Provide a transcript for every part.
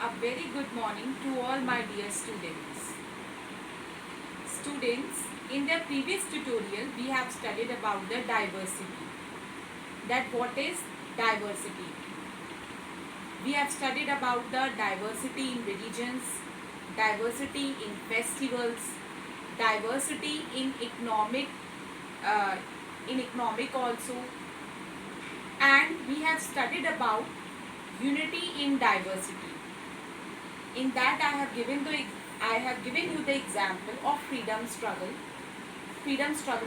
A very good morning to all my dear students. Students, in the previous tutorial we have studied about the diversity. That what is diversity? We have studied about the diversity in religions, diversity in festivals, diversity uh, in economic also, and we have studied about unity in diversity. In that I have given you the example of freedom struggle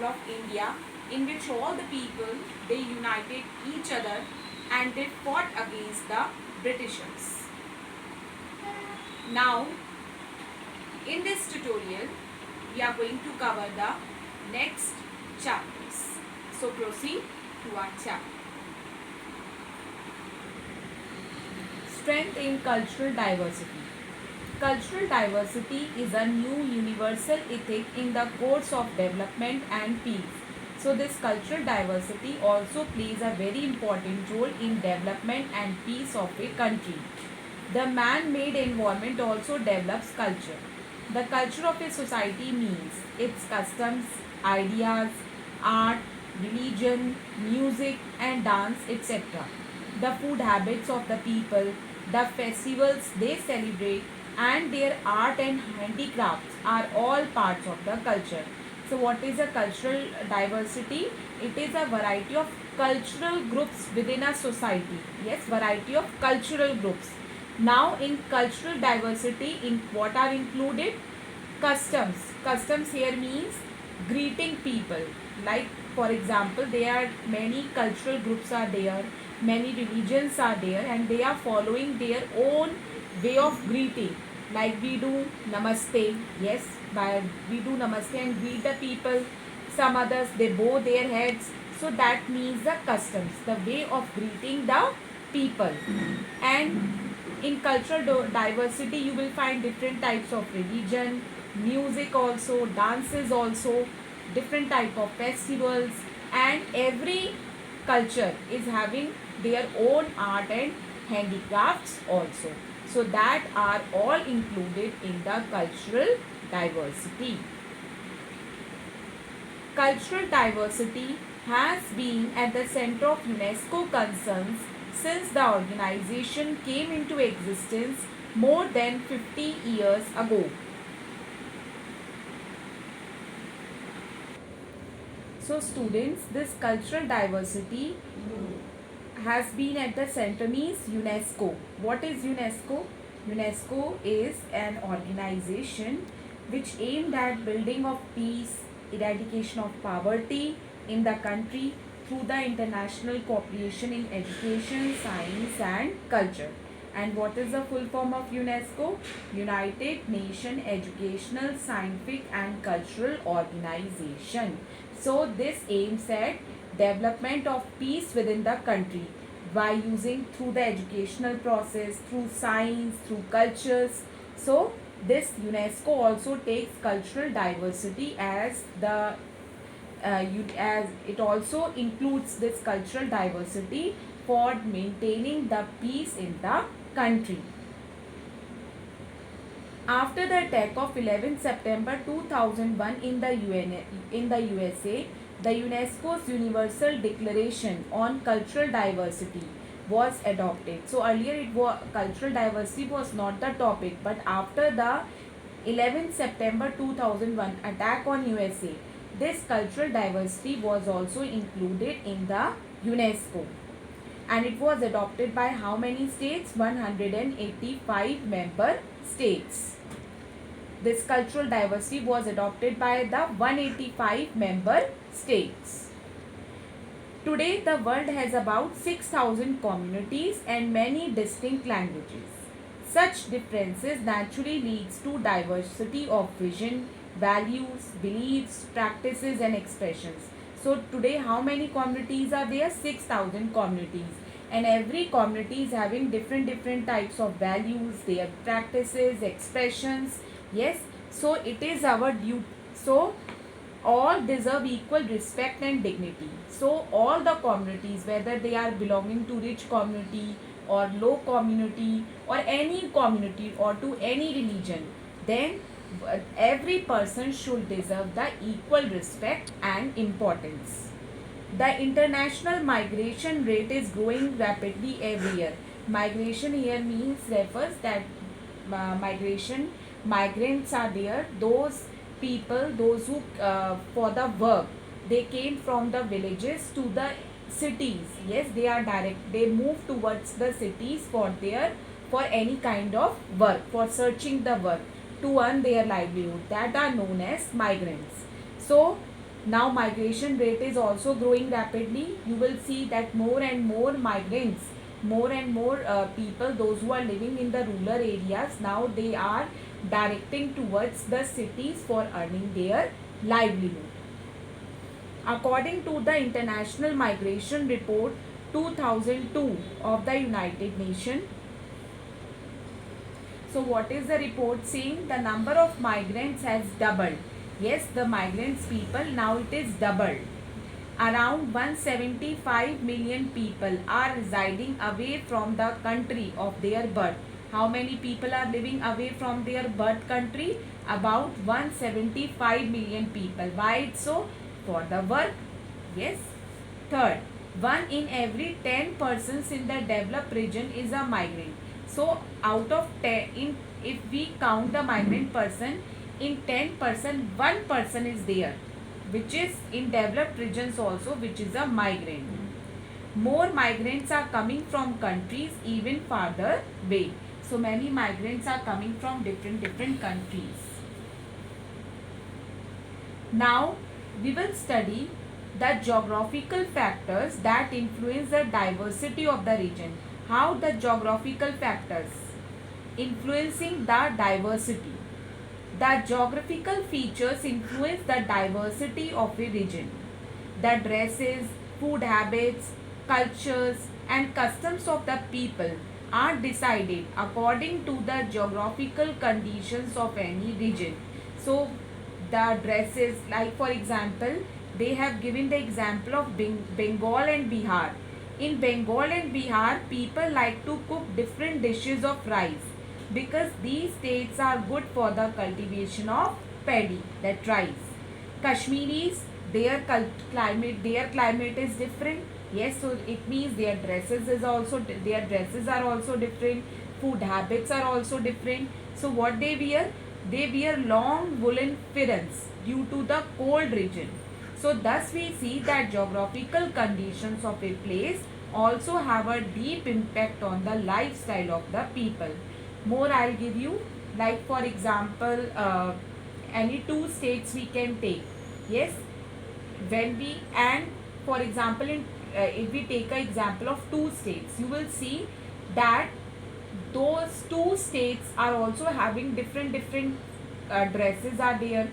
of India, in which all the people they united each other and they fought against the Britishers. Now, in this tutorial, we are going to cover the next chapters. So proceed to our chapter. Strength in cultural diversity. Cultural diversity is a new universal ethic in the course of development and peace. So this cultural diversity also plays a very important role in development and peace of a country. The man-made environment also develops culture. The culture of a society means its customs, ideas, art, religion, music and dance, etc. The food habits of the people, the festivals they celebrate, and their art and handicrafts are all parts of the culture. So what is a cultural diversity? It is a variety of cultural groups within a society. Yes, variety of cultural groups. Now in cultural diversity, in what are included? Customs. Customs here means greeting people. Like for example, there are many cultural groups are there, many religions are there, and they are following their own way of greeting. Like we do namaste, yes, we do namaste and greet the people. Some others they bow their heads. So that means the customs, the way of greeting the people. And in cultural diversity, you will find different types of religion, music also, dances also, different type of festivals, and every culture is having their own art and handicrafts also. So that are all included in the cultural diversity. Cultural diversity has been at the center of UNESCO concerns since the organization came into existence more than 50 years ago. So students, this cultural diversity has been at the center means UNESCO. What is UNESCO? UNESCO is an organization which aimed at building of peace, eradication of poverty in the country through the international cooperation in education, science and culture. And what is the full form of UNESCO? United Nations Educational, Scientific and Cultural Organization. So this aims at development of peace within the country by using through the educational process, through science, through cultures. So this UNESCO also takes cultural diversity as the as it also includes this cultural diversity for maintaining the peace in the country. After the attack of 11 September 2001 in the USA, the UNESCO's Universal Declaration on Cultural Diversity was adopted. So earlier cultural diversity was not the topic, but after the 11 September 2001 attack on USA, this cultural diversity was also included in the UNESCO. And it was adopted by how many states? 185 member states. This cultural diversity was adopted by the 185 member states. Today, the world has about 6,000 communities and many distinct languages. Such differences naturally leads to diversity of vision, values, beliefs, practices and expressions. So today how many communities are there? 6,000 communities. And every community is having different types of values, their practices, expressions. Yes, so it is our duty. So all deserve equal respect and dignity. So all the communities, whether they are belonging to rich community, or low community or any community or to any religion, then every person should deserve the equal respect and importance. The international migration rate is growing rapidly every year. Migration here means refers that migration migrants are there. Those people, those who for the work, they came from the villages to the cities. Yes, they are direct. They move towards the cities for their for any kind of work, for searching the work to earn their livelihood. That are known as migrants. So now migration rate is also growing rapidly. You will see that more and more migrants, more and more people, those who are living in the rural areas, now they are directing towards the cities for earning their livelihood. According to the International Migration Report 2002 of the United Nations, so what is the report saying? The number of migrants has doubled. Yes, the migrants people, now it is doubled. Around 175 million people are residing away from the country of their birth. How many people are living away from their birth country? About 175 million people. Why it's so? For the work. Yes. Third, 1 in every 10 persons in the developed region is a migrant. So out of 10, if we count the migrant person, in 10%, 1 person is there, which is in developed regions also, which is a migrant. More migrants are coming from countries even farther away. So many migrants are coming from different countries. Now we will study the geographical factors that influence the diversity of the region. How the geographical factors influencing the diversity. The geographical features influence the diversity of a region. The dresses, food habits, cultures and customs of the people are decided according to the geographical conditions of any region. So the dresses, like for example, they have given the example of Bengal and Bihar. In Bengal and Bihar, people like to cook different dishes of rice because these states are good for the cultivation of paddy, that rice. Kashmiris, their climate is different. Yes, so it means their dresses are also different. Food habits are also different. So what they wear? They wear long woolen firans due to the cold region. So thus we see that geographical conditions of a place also have a deep impact on the lifestyle of the people. More I'll give you, like for example, any two states we can take. Yes, when we, and for example, if we take an example of two states, you will see that those two states are also having different dresses are there.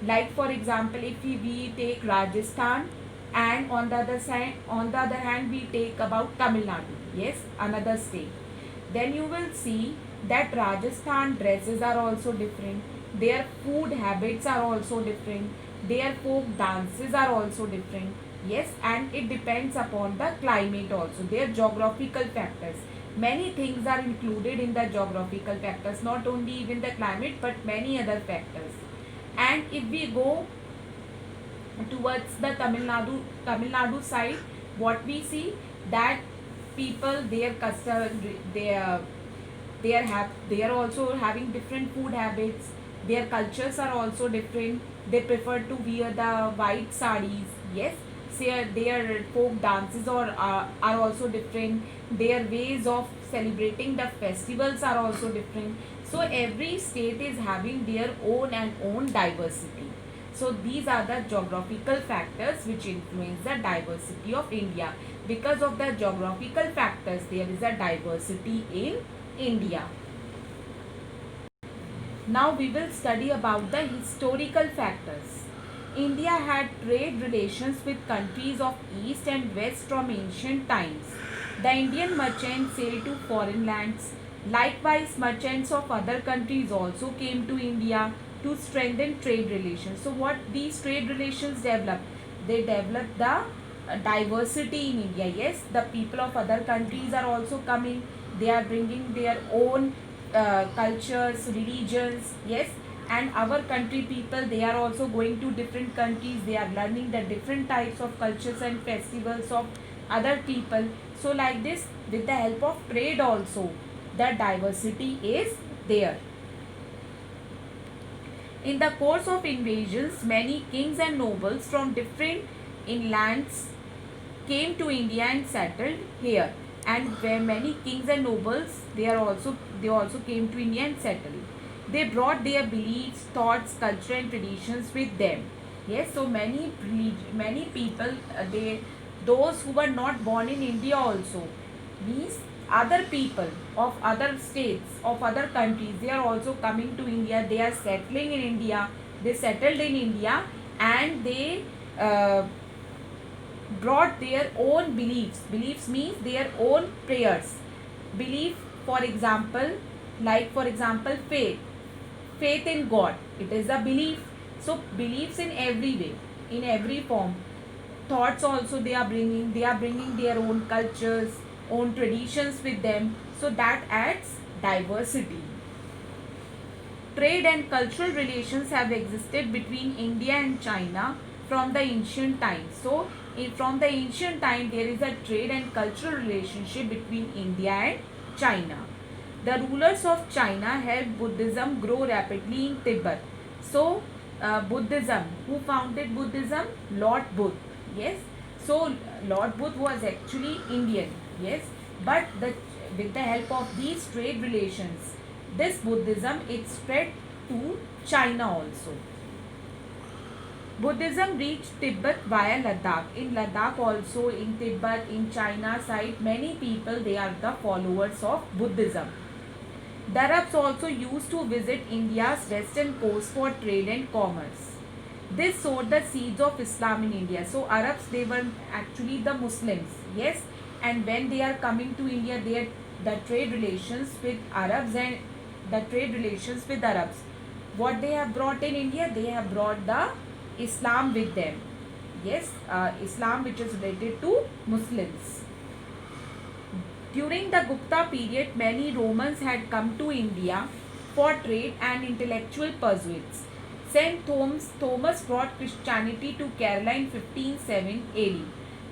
Like for example, if we take Rajasthan, and on the other hand we take about Tamil Nadu, yes, another state, then you will see that Rajasthan dresses are also different, their food habits are also different, their folk dances are also different. Yes, and it depends upon the climate also, their geographical factors. Many things are included in the geographical factors, not only even the climate but many other factors. And if we go towards the Tamil Nadu side, what we see that people, their custom, they are also having different food habits, their cultures are also different. They prefer to wear the white sarees. Yes, their folk dances are also different, their ways of celebrating the festivals are also different. So every state is having their own diversity. So these are the geographical factors which influence the diversity of India. Because of the geographical factors, there is a diversity in India. Now we will study about the historical factors. India had trade relations with countries of East and West from ancient times. The Indian merchants sailed to foreign lands. Likewise, merchants of other countries also came to India to strengthen trade relations. So what these trade relations developed? They developed the diversity in India. Yes, the people of other countries are also coming. they are bringing their own cultures, religions, yes. And our country people, they are also going to different countries, they are learning the different types of cultures and festivals of other people. So like this, with the help of trade also, the diversity is there. In the course of invasions, many kings and nobles from different inlands came to India and settled here. And where many kings and nobles, they also came to India and settled. They brought their beliefs, thoughts, culture and traditions with them. Yes, so many people, they those who were not born in India also, these other people of other states, of other countries, they are also coming to India. They are settling in India. They settled in India, and they brought their own beliefs. Beliefs means their own prayers. Belief, for example, like for example, faith in God, it is a belief. So beliefs in every way, in every form. Thoughts also they are bringing their own cultures, own traditions with them. So that adds diversity. Trade and cultural relations have existed between India and China from the ancient times. So from the ancient time, there is a trade and cultural relationship between India and China. The rulers of China helped Buddhism grow rapidly in Tibet. So Buddhism, who founded Buddhism? Lord Buddha. Yes. So Lord Buddha was actually Indian. Yes. But with the help of these trade relations, this Buddhism, it spread to China also. Buddhism reached Tibet via Ladakh. In Ladakh also, in Tibet, in China side, many people, they are the followers of Buddhism. The Arabs also used to visit India's western coast for trade and commerce. This sowed the seeds of Islam in India. So Arabs, they were actually the Muslims. Yes. And when they are coming to India, the trade relations with Arabs and the trade relations with Arabs, what they have brought in India, they have brought the Islam with them. Yes, Islam which is related to Muslims. During the Gupta period, many Romans had come to India for trade and intellectual pursuits. Saint Thomas brought Christianity to Kerala in 1507 AD.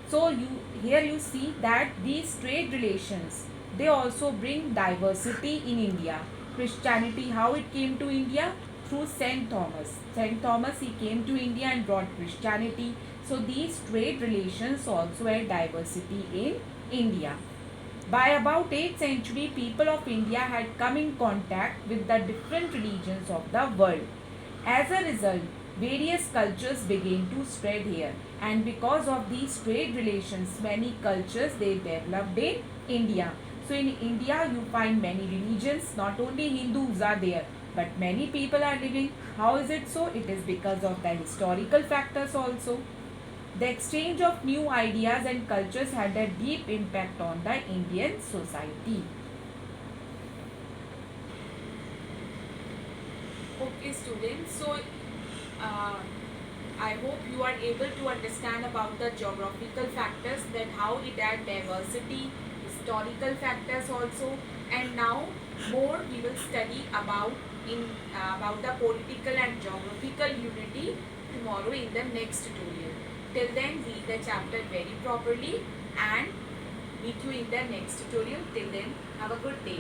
So here you see that these trade relations, they also bring diversity in India. Christianity, how it came to India? Through Saint Thomas. Saint Thomas, he came to India and brought Christianity. So these trade relations also add diversity in India. By about 8th century, people of India had come in contact with the different religions of the world. As a result, various cultures began to spread here, and because of these trade relations, many cultures they developed in India. So in India, you find many religions, not only Hindus are there, but many people are living. How is it so? It is because of the historical factors also. The exchange of new ideas and cultures had a deep impact on the Indian society. Okay students, so I hope you are able to understand about the geographical factors, that how it adds diversity, historical factors also, and now more we will study about the political and geographical unity tomorrow in the next tutorial. Till then, read the chapter very properly and meet you in the next tutorial. Till then, have a good day.